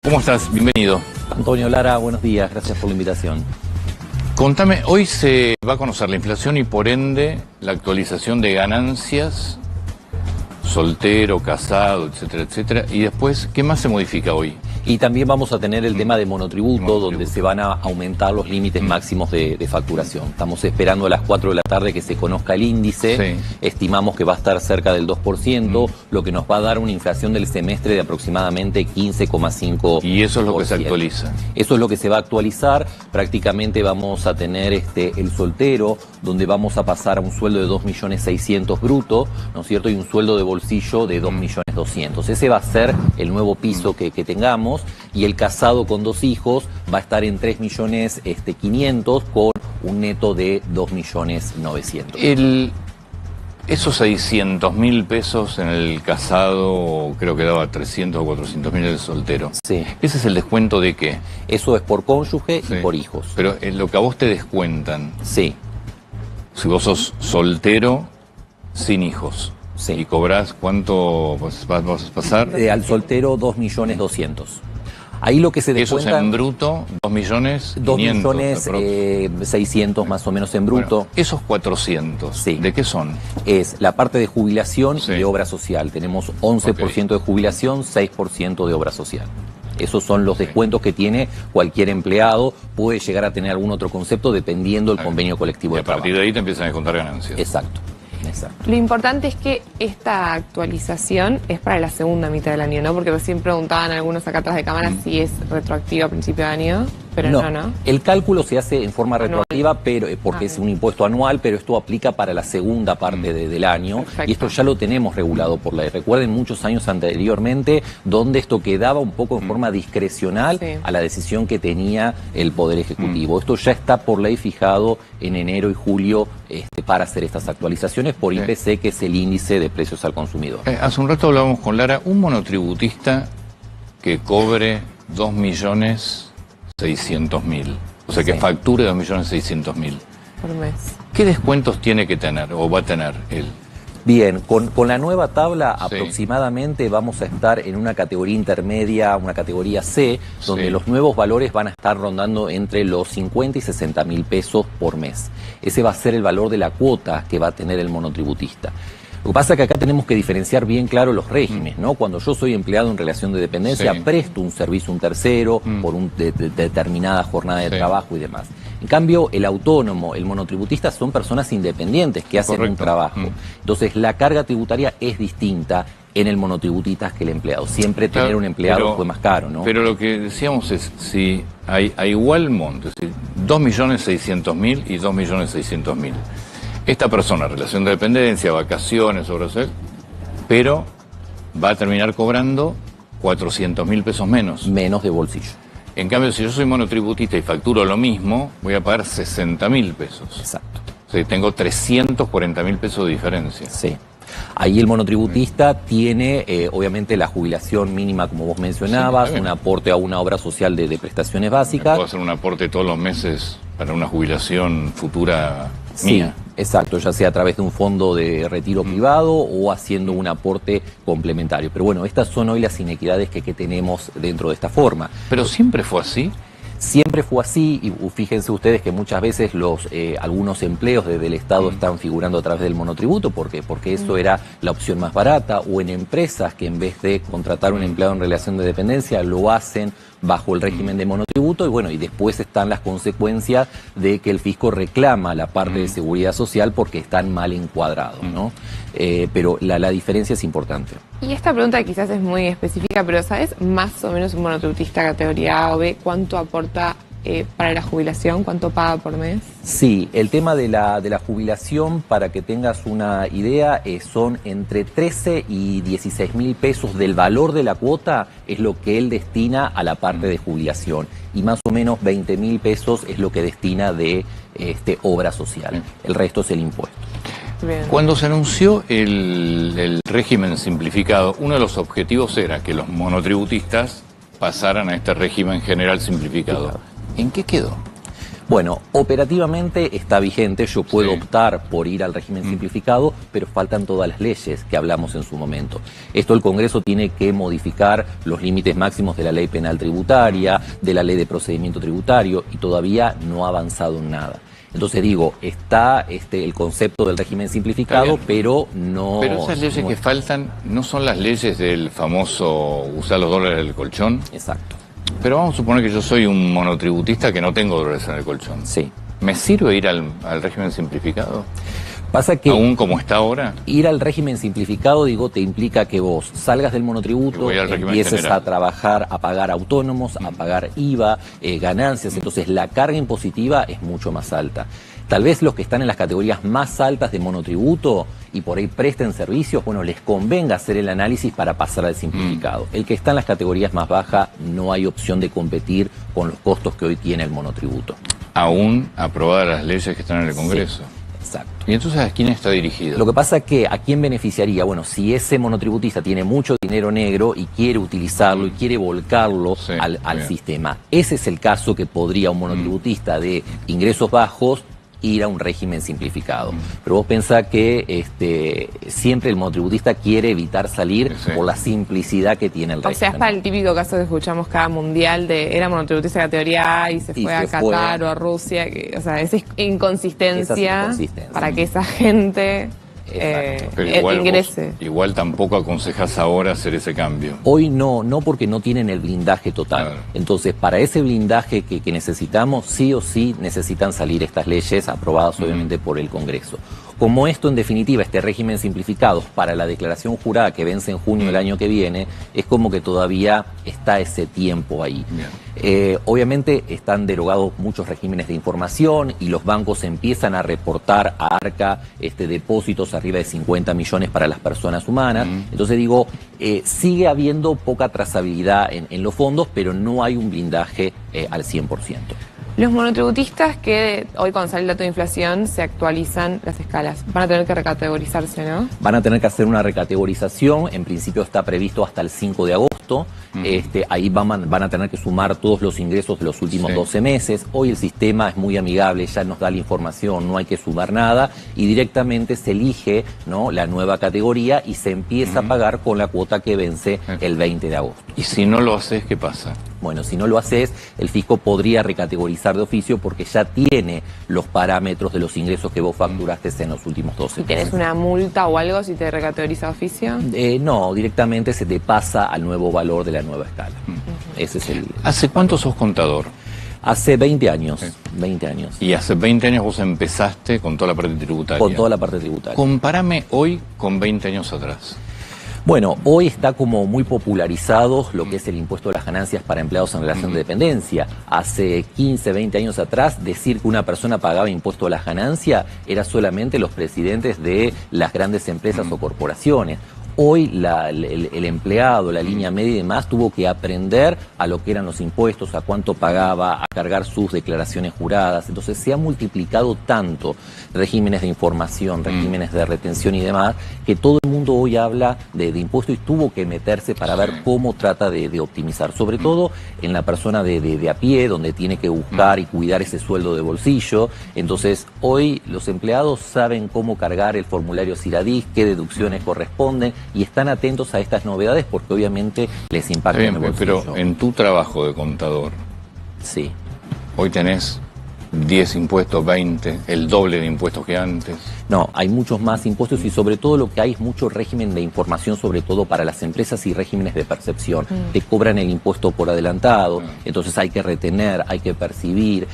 ¿Cómo estás? Bienvenido. Antonio Lara, buenos días, gracias por la invitación. Contame, hoy se va a conocer la inflación y por ende la actualización de ganancias, soltero, casado, etcétera, etcétera. Y después, ¿qué más se modifica hoy? Y también vamos a tener el tema de monotributo, donde se van a aumentar los límites máximos de facturación. Estamos esperando a las 4 de la tarde que se conozca el índice. Sí. Estimamos que va a estar cerca del 2%, lo que nos va a dar una inflación del semestre de aproximadamente 15,5%. Y eso es lo que se actualiza. Eso es lo que se va a actualizar. Prácticamente vamos a tener el soltero, donde vamos a pasar a un sueldo de 2.600.000 bruto, ¿no es cierto? Y un sueldo de bolsillo de 2.200.000. Ese va a ser el nuevo piso que tengamos. Y el casado con 2 hijos va a estar en 3.500.000 con un neto de 2.900.000. Esos 600.000 pesos en el casado, creo que daba 300 o 400.000 en el soltero. Sí. ¿Ese es el descuento de qué? Eso es por cónyuge Sí. y por hijos. Pero en lo que a vos te descuentan, Sí, si vos sos soltero sin hijos, sí. y cobrás, ¿cuánto vas a pasar? Al soltero 2.200.000. Ahí lo que se Eso es descuenta... en bruto, 2.500.000. 2.600.000 más o menos en bruto. Bueno, esos 400, Sí. ¿de qué son? Es la parte de jubilación Sí. y de obra social. Tenemos 11% de jubilación, 6% de obra social. Esos son los descuentos que tiene cualquier empleado. Puede llegar a tener algún otro concepto dependiendo del convenio colectivo Y de a partir trabajo. de ahí te empiezan a descontar ganancias. Exacto. Lo importante es que esta actualización es para la segunda mitad del año, ¿no? Porque recién preguntaban algunos acá atrás de cámara si es retroactiva a principio de año, pero no. El cálculo se hace en forma Anual. retroactiva, pero porque es un impuesto anual, pero esto aplica para la segunda parte del año. Perfecto. Y esto ya lo tenemos regulado por ley. Recuerden muchos años anteriormente donde esto quedaba un poco en forma discrecional Sí. a la decisión que tenía el Poder Ejecutivo. Esto ya está por ley fijado en enero y julio para hacer estas actualizaciones por IPC, que es el índice de precios al consumidor. Hace un rato hablábamos con Lara, un monotributista que cobre 2.600.000, o sea que Sí. facture 2.600.000. por mes. ¿Qué descuentos tiene que tener o va a tener él? Bien, con la nueva tabla Sí. aproximadamente vamos a estar en una categoría intermedia, una categoría C, donde Sí. los nuevos valores van a estar rondando entre los 50 y 60.000 pesos por mes. Ese va a ser el valor de la cuota que va a tener el monotributista. Lo que pasa es que acá tenemos que diferenciar bien claro los regímenes, ¿no? Cuando yo soy empleado en relación de dependencia, Sí. presto un servicio a un tercero por una determinada jornada de Sí. trabajo y demás. En cambio, el autónomo, el monotributista son personas independientes que hacen un Correcto. trabajo. Entonces, la carga tributaria es distinta en el monotributista que el empleado. Siempre tener Claro, un empleado pero- fue más caro, ¿no? Pero lo que decíamos es, si hay a igual monto, es decir, 2.600.000 y 2.600.000. Esta persona, relación de dependencia, vacaciones, obra social, pero va a terminar cobrando 400.000 pesos menos. Menos de bolsillo. En cambio, si yo soy monotributista y facturo lo mismo, voy a pagar 60.000 pesos. Exacto. O sea, tengo 340.000 pesos de diferencia. Sí. Ahí el monotributista tiene, obviamente, la jubilación mínima, como vos mencionabas, Sí, está bien. un aporte a una obra social de prestaciones básicas. Puedo hacer un aporte todos los meses para una jubilación futura Sí, mía. exacto, ya sea a través de un fondo de retiro privado o haciendo un aporte complementario. Pero bueno, estas son hoy las inequidades que tenemos dentro de esta forma. Pero siempre fue así. Siempre fue así, y fíjense ustedes que muchas veces algunos empleos desde el Estado están figurando a través del monotributo, porque eso era la opción más barata, o en empresas que en vez de contratar un empleado en relación de dependencia lo hacen bajo el régimen de monotributo, y bueno, y después están las consecuencias de que el fisco reclama la parte de seguridad social porque están mal encuadrados, ¿no? Pero la diferencia es importante. Y esta pregunta quizás es muy específica, pero ¿sabes más o menos un monotributista categoría A o B cuánto aporta para la jubilación? ¿Cuánto paga por mes? Sí, el tema de la jubilación, para que tengas una idea, son entre 13 y 16.000 pesos del valor de la cuota, es lo que él destina a la parte de jubilación. Y más o menos 20.000 pesos es lo que destina de obra social. El resto es el impuesto. Bien. Cuando se anunció el régimen simplificado, uno de los objetivos era que los monotributistas pasaran a este régimen general simplificado. ¿En qué quedó? Bueno, operativamente está vigente, yo puedo optar por ir al régimen simplificado, pero faltan todas las leyes que hablamos en su momento. Esto el Congreso tiene que modificar los límites máximos de la ley penal tributaria, de la ley de procedimiento tributario, y todavía no ha avanzado en nada. Entonces digo, está el concepto del régimen simplificado, pero no... Pero esas leyes que faltan no son las leyes del famoso usar los dólares del colchón. Exacto. Pero vamos a suponer que yo soy un monotributista que no tengo dólares en el colchón. Sí. ¿Me sirve ir al régimen simplificado? Pasa que ¿Aún como está ahora? Ir al régimen simplificado, digo, te implica que vos salgas del monotributo, empieces a trabajar, a pagar autónomos, a pagar IVA, ganancias, entonces la carga impositiva es mucho más alta. Tal vez los que están en las categorías más altas de monotributo y por ahí presten servicios, bueno, les convenga hacer el análisis para pasar al simplificado. El que está en las categorías más bajas no hay opción de competir con los costos que hoy tiene el monotributo. Aún aprobadas las leyes que están en el Congreso. Sí. Exacto. ¿Y entonces a quién está dirigido? Lo que pasa es que a quién beneficiaría, bueno, si ese monotributista tiene mucho dinero negro y quiere utilizarlo y quiere volcarlo al sistema. Ese es el caso que podría un monotributista de ingresos bajos ir a un régimen simplificado. Pero vos pensás que siempre el monotributista quiere evitar salir por la simplicidad que tiene el régimen. O sea, es para el típico caso que escuchamos cada mundial de era monotributista de categoría A y se fue a Qatar o a Rusia. O sea, esa inconsistencia para que esa gente ingrese. Igual tampoco aconsejás ahora hacer ese cambio. Hoy no porque no tienen el blindaje total. Claro. Entonces, para ese blindaje que necesitamos, sí o sí necesitan salir estas leyes aprobadas obviamente por el Congreso. Como esto, en definitiva, este régimen simplificado para la declaración jurada que vence en junio del año que viene, es como que todavía está ese tiempo ahí. Obviamente están derogados muchos regímenes de información y los bancos empiezan a reportar a ARCA depósitos arriba de 50 millones para las personas humanas. Entonces digo, sigue habiendo poca trazabilidad en los fondos, pero no hay un blindaje al 100%. Los monotributistas que hoy cuando sale el dato de inflación se actualizan las escalas, van a tener que recategorizarse, ¿no? Van a tener que hacer una recategorización, en principio está previsto hasta el 5 de agosto, ahí van a tener que sumar todos los ingresos de los últimos 12 meses, hoy el sistema es muy amigable, ya nos da la información, no hay que sumar nada y directamente se elige, ¿no?, la nueva categoría y se empieza a pagar con la cuota que vence el 20 de agosto. ¿Y si no lo haces, qué pasa? Bueno, si no lo haces, el fisco podría recategorizar de oficio porque ya tiene los parámetros de los ingresos que vos facturaste en los últimos 12 meses. ¿Y tenés una multa o algo si te recategoriza de oficio? No, directamente se te pasa al nuevo valor de la nueva escala. Ese es el... ¿Hace cuánto sos contador? Hace 20 años, 20 años. Y hace 20 años vos empezaste con toda la parte tributaria. Con toda la parte tributaria. Compárame hoy con 20 años atrás. Bueno, hoy está como muy popularizado lo que es el impuesto a las ganancias para empleados en relación de dependencia. Hace 15, 20 años atrás, decir que una persona pagaba impuesto a las ganancias era solamente los presidentes de las grandes empresas o corporaciones. Hoy el empleado, la línea media y demás tuvo que aprender a lo que eran los impuestos, a cuánto pagaba, a cargar sus declaraciones juradas. Entonces se ha multiplicado tanto regímenes de información, regímenes de retención y demás, que todo el mundo hoy habla de impuestos y tuvo que meterse para ver cómo trata de optimizar. Sobre todo en la persona de a pie, donde tiene que buscar y cuidar ese sueldo de bolsillo. Entonces hoy los empleados saben cómo cargar el formulario Siradis, qué deducciones corresponden, y están atentos a estas novedades porque obviamente les impacta en el bolsillo. Pero en tu trabajo de contador, sí, hoy tenés 10 impuestos, 20, el doble de impuestos que antes. No, hay muchos más impuestos y sobre todo lo que hay es mucho régimen de información, sobre todo para las empresas y regímenes de percepción. Te cobran el impuesto por adelantado, entonces hay que retener, hay que percibir.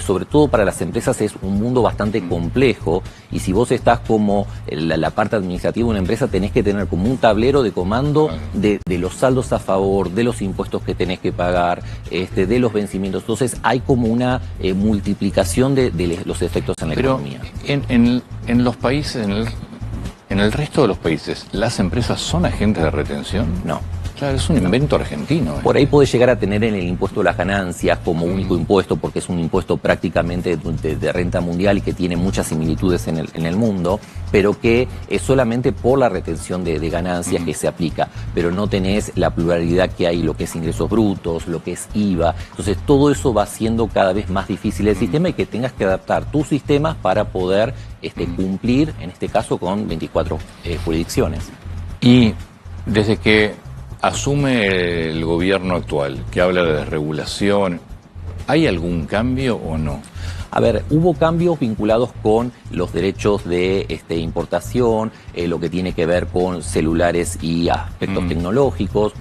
Sobre todo para las empresas es un mundo bastante complejo y si vos estás como la parte administrativa de una empresa tenés que tener como un tablero de comando de los saldos a favor, de los impuestos que tenés que pagar, de los vencimientos. Entonces hay como una multiplicación de los efectos en la economía. En los países, en el resto de los países, ¿las empresas son agentes de retención? No. Claro, es un invento argentino. Por ahí puede llegar a tener en el impuesto de las ganancias como único impuesto, porque es un impuesto prácticamente de renta mundial y que tiene muchas similitudes en el mundo, pero que es solamente por la retención de ganancias que se aplica, pero no tenés la pluralidad que hay, lo que es ingresos brutos, lo que es IVA. Entonces todo eso va haciendo cada vez más difícil el sistema y que tengas que adaptar tus sistemas para poder cumplir, en este caso, con 24 jurisdicciones. Y desde que asume el gobierno actual, que habla de desregulación, ¿hay algún cambio o no? A ver, hubo cambios vinculados con los derechos de importación, lo que tiene que ver con celulares y aspectos tecnológicos,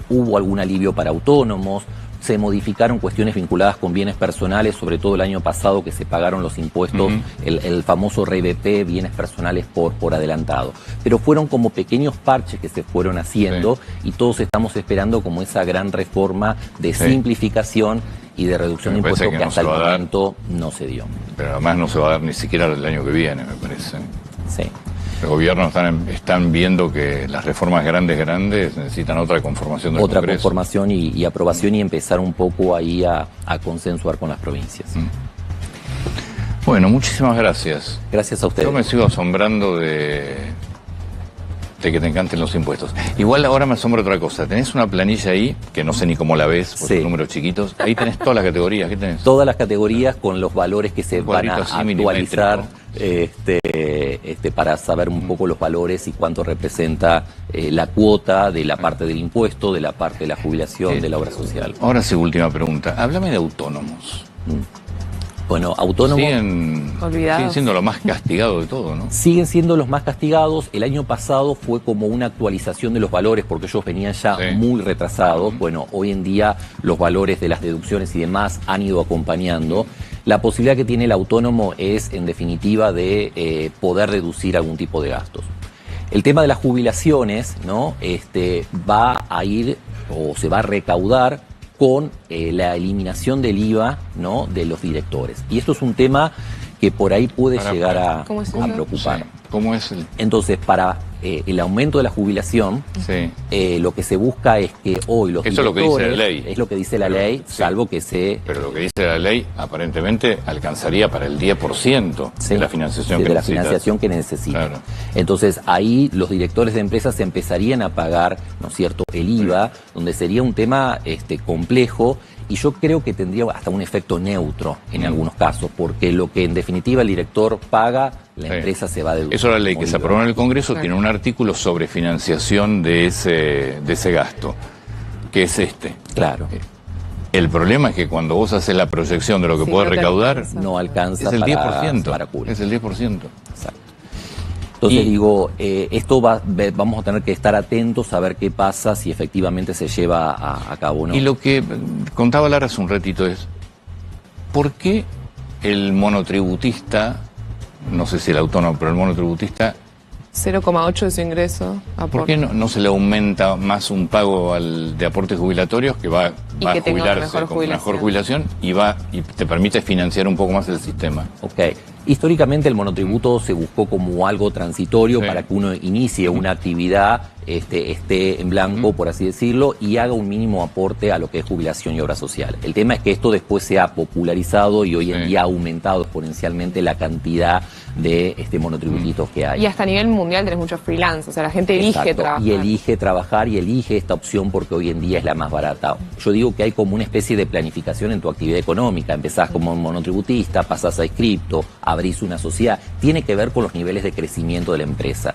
hubo algún alivio para autónomos, se modificaron cuestiones vinculadas con bienes personales, sobre todo el año pasado que se pagaron los impuestos, el famoso RBP, bienes personales por adelantado. Pero fueron como pequeños parches que se fueron haciendo y todos estamos esperando como esa gran reforma de simplificación y de reducción de impuestos que hasta el momento no se dio. Pero además no se va a dar ni siquiera el año que viene, me parece. Sí. Los gobiernos están viendo que las reformas grandes necesitan otra conformación del Otra Congreso. conformación y aprobación y empezar un poco ahí a consensuar con las provincias. Bueno, muchísimas gracias. Gracias a ustedes. Yo me sigo asombrando de que te encanten los impuestos. Igual ahora me asombra otra cosa. Tenés una planilla ahí, que no sé ni cómo la ves, por son números chiquitos. Ahí tenés todas las categorías. ¿Qué tenés? Todas las categorías con los valores que se van a actualizar para saber un poco los valores y cuánto representa la cuota de la parte del impuesto, de la parte de la jubilación, de la obra social. Ahora sí, última pregunta. Háblame de autónomos. Bueno, autónomos siguen siendo lo más castigado de todo, ¿no? Siguen siendo los más castigados. El año pasado fue como una actualización de los valores porque ellos venían ya muy retrasados. Bueno, hoy en día los valores de las deducciones y demás han ido acompañando. La posibilidad que tiene el autónomo es, en definitiva, de poder reducir algún tipo de gastos. El tema de las jubilaciones, ¿no? Va a ir o se va a recaudar con la eliminación del IVA, ¿no?, de los directores. Y esto es un tema que por ahí puede llegar a preocupar. Sí. ¿Cómo es el...? Entonces, para el aumento de la jubilación, lo que se busca es que hoy los Eso directores... es lo que dice la ley. Es lo que dice la ley, salvo que se... Pero lo que dice la ley, aparentemente, alcanzaría para el 10% de la financiación que necesitas. De la financiación que necesita. Claro. Entonces, ahí los directores de empresas empezarían a pagar, ¿no es cierto?, el IVA, donde sería un tema complejo, y yo creo que tendría hasta un efecto neutro en algunos casos, porque lo que en definitiva el director paga, la empresa se va a deducir. Eso es la ley que se aprobó en el Congreso, tiene un artículo sobre financiación de ese gasto, que es este. Claro. El problema es que cuando vos haces la proyección de lo que podés recaudar, no alcanza es el 10%. Para cubrir. Es el 10%. Exacto. Entonces digo, esto vamos a tener que estar atentos a ver qué pasa, si efectivamente se lleva a cabo o no. Y lo que contaba Lara hace un ratito es, ¿por qué el monotributista, no sé si el autónomo, pero el monotributista... 0,8 de su ingreso. ¿Por qué no se le aumenta más un pago de aportes jubilatorios que va a jubilarse con mejor jubilación y te permite financiar un poco más el sistema? Ok. Históricamente el monotributo se buscó como algo transitorio para que uno inicie una actividad, esté en blanco, por así decirlo, y haga un mínimo aporte a lo que es jubilación y obra social. El tema es que esto después se ha popularizado y hoy en día ha aumentado exponencialmente la cantidad de monotributitos que hay. Y hasta a nivel mundial tenés muchos freelance, o sea, la gente elige trabajar. Y elige trabajar y elige esta opción porque hoy en día es la más barata. Yo digo que hay como una especie de planificación en tu actividad económica. Empezás como un monotributista, pasás a inscripto, abrís una sociedad. Tiene que ver con los niveles de crecimiento de la empresa.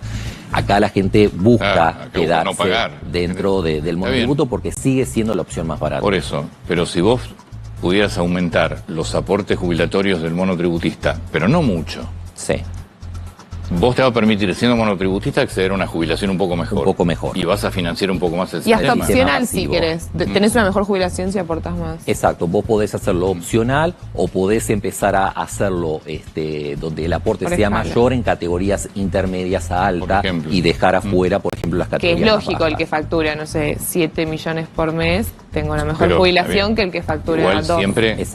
Acá la gente busca quedarse dentro del monotributo porque sigue siendo la opción más barata. Por eso, pero si vos pudieras aumentar los aportes jubilatorios del monotributista, pero no mucho. Sí. Vos te va a permitir, siendo monotributista, acceder a una jubilación un poco mejor. Un poco mejor. Y vas a financiar un poco más el sistema. sistema. Y hasta opcional si querés. Tenés una mejor jubilación si aportas más. Exacto. Vos podés hacerlo opcional o podés empezar a hacerlo donde el aporte sea mayor en categorías intermedias a alta y dejar afuera, por ejemplo, las categorías que es lógico, más bajas. El que factura, no sé, 7 millones por mes, tengo una mejor jubilación que el que factura igual 2. Siempre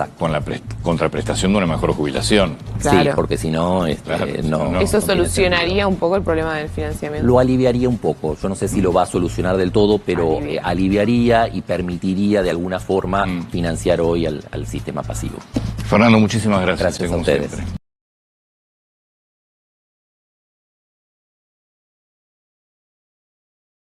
con contraprestación de una mejor jubilación. Claro. Sí, porque si no, Claro, no. Eso no tiene solucionaría sentido. un poco el problema del financiamiento. Lo aliviaría un poco. Yo no sé si lo va a solucionar del todo, pero aliviaría y permitiría de alguna forma financiar hoy al sistema pasivo. Fernando, muchísimas gracias. Gracias a como ustedes. siempre.